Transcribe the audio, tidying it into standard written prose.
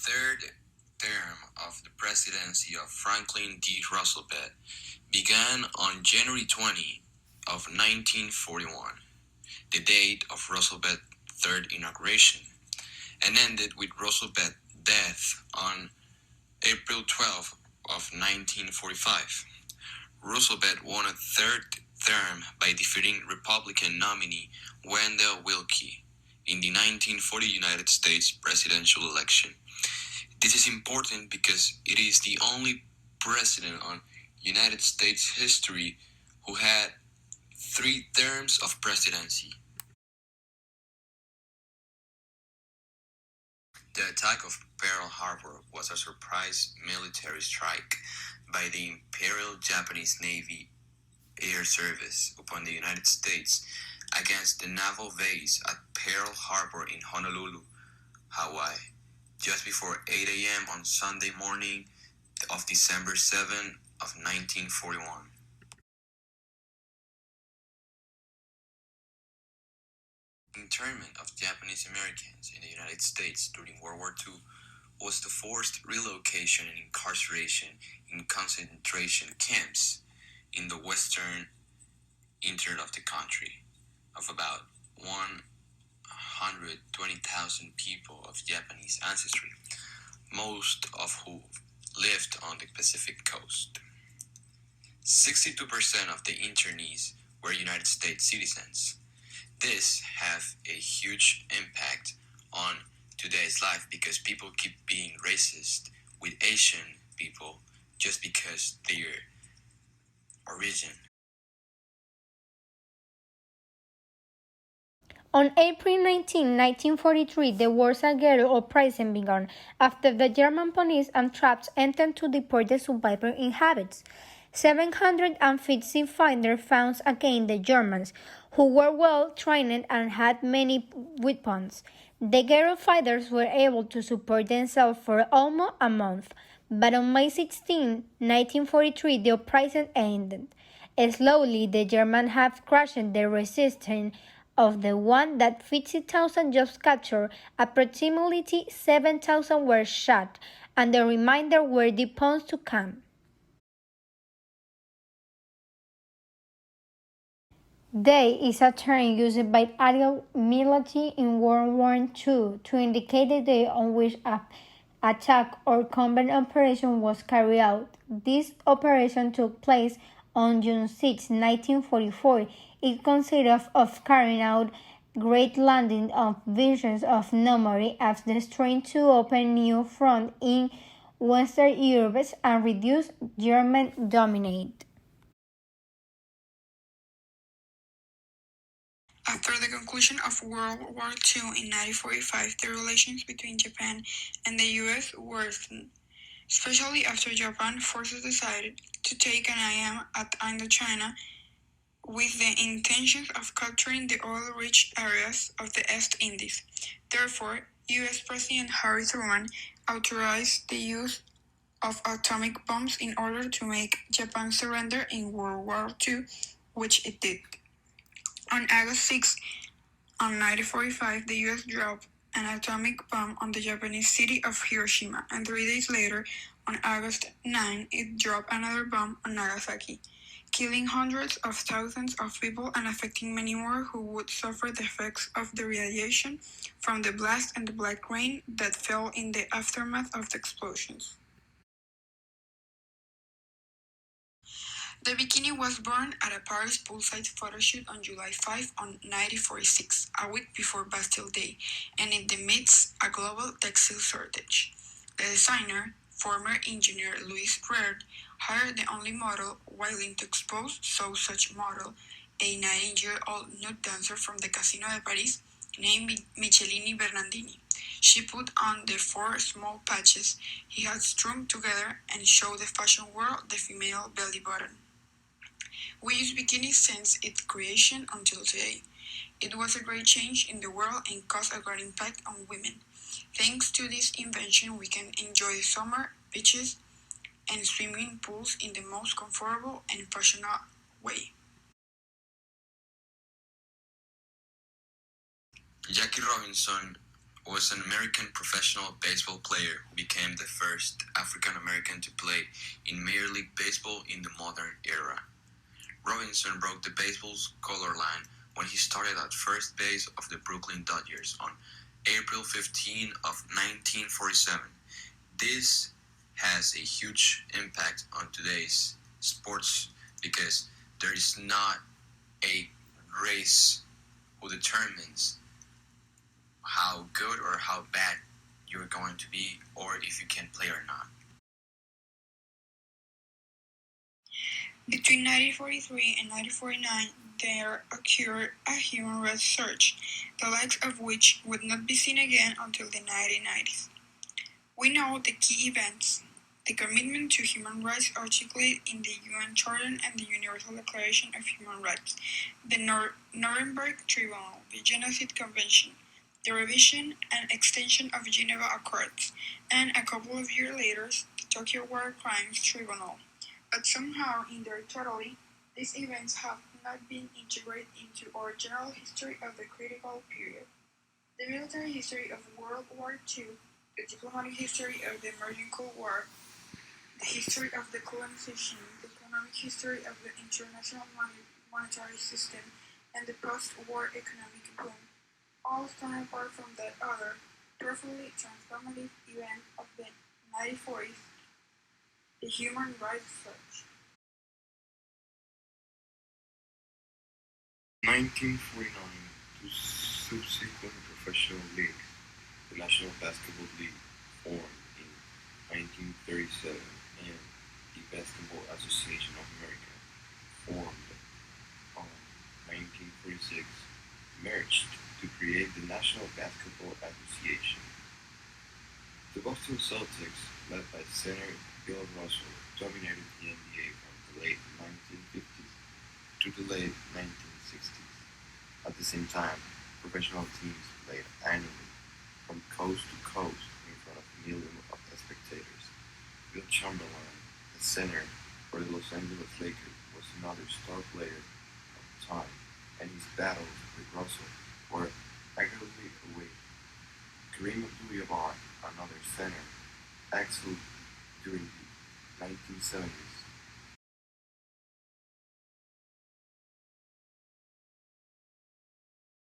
third term of the presidency of Franklin D. Roosevelt began on January 20 of 1941, the date of Roosevelt's third inauguration, and ended with Roosevelt's death on April 12 of 1945. Roosevelt won a third term by defeating Republican nominee Wendell Willkie in the 1940 United States presidential election. This is important because it is the only president on United States history who had 3 terms of presidency. The attack of Pearl Harbor was a surprise military strike by the Imperial Japanese Navy Air Service upon the United States against the naval base at Pearl Harbor in Honolulu, Hawaii, just before 8 a.m. on Sunday morning of December 7 of 1941. Internment of Japanese Americans in the United States during World War II was the forced relocation and incarceration in concentration camps in the western interior of the country of about 120,000 people of Japanese ancestry, most of whom lived on the Pacific coast. 62% of the internees were United States citizens. This has a huge impact on today's life because people keep being racist with Asian people just because their origin. On April 19, 1943, the Warsaw Ghetto Uprising began after the German police and troops entered to deport the surviving inhabitants. 750 fighters fought against the Germans, who were well trained and had many weapons. The Ghetto fighters were able to support themselves for almost a month, but on May 16, 1943, the uprising ended. Slowly, the Germans have crushed the resistance of the one that 50,000 Jews captured, approximately 7,000 were shot, and the remainder were deported to camp. Day is a term used by Allied military in World War II to indicate the day on which an attack or combat operation was carried out. This operation took place on June 6, 1944. It consisted of carrying out great landing of visions of Normandy after trying to open new fronts in Western Europe and reduce German dominate. After the conclusion of World War II in 1945, the relations between Japan and the U.S. worsened, especially after Japan forces decided to take an aim at Indochina with the intention of capturing the oil-rich areas of the East Indies. Therefore, U.S. President Harry Truman authorized the use of atomic bombs in order to make Japan surrender in World War II, which it did. On August 6, 1945, the U.S. dropped an atomic bomb on the Japanese city of Hiroshima, and 3 days later, on August 9, it dropped another bomb on Nagasaki, killing hundreds of thousands of people and affecting many more who would suffer the effects of the radiation from the blast and the black rain that fell in the aftermath of the explosions. The bikini was born at a Paris poolside photo shoot on July 5 on 1946, a week before Bastille Day, and in the midst a global textile shortage. The designer, former engineer Louis Reard, hired the only model willing to expose, so such model, a 19-year-old nude dancer from the Casino de Paris named Michelini Bernardini. She put on the 4 small patches he had strung together and showed the fashion world the female belly button. We use bikinis since its creation until today. It was a great change in the world and caused a great impact on women. Thanks to this invention, we can enjoy the summer, beaches, and swimming pools in the most comfortable and fashionable way. Jackie Robinson was an American professional baseball player who became the first African American to play in Major League Baseball in the modern era. Robinson broke the baseball's color line when he started at first base of the Brooklyn Dodgers on April 15 of 1947. This has a huge impact on today's sports because there is not a race who determines how good or how bad you're going to be or if you can play or not. Between 1943 and 1949, there occurred a human rights surge, the likes of which would not be seen again until the 1990s. We know the key events: the commitment to human rights articulated in the UN Charter and the Universal Declaration of Human Rights, the Nuremberg Tribunal, the Genocide Convention, the revision and extension of Geneva Accords, and a couple of years later, the Tokyo War Crimes Tribunal. But somehow, in their totality, these events have not been integrated into our general history of the critical period. The military history of World War II, the diplomatic history of the emerging Cold War, the history of the colonization, the economic history of the international monetary system, and the post-war economic boom, all stand apart from that other, profoundly transformative event of the 1940s, the human rights surge. 1949, the subsequent professional league, the National Basketball League, formed in 1937, and the Basketball Association of America, formed on 1946, merged to create the National Basketball Association. The Boston Celtics, led by center Bill Russell, dominated the NBA from the late 1950s to the late 1960s. At the same time, professional teams played annually from coast to coast in front of millions of spectators. Bill Chamberlain, the center for the Los Angeles Lakers, was another star player of the time, and his battles with Russell were arguably away. Kareem Abdul-Jabbar, another center, excelled during the 1970s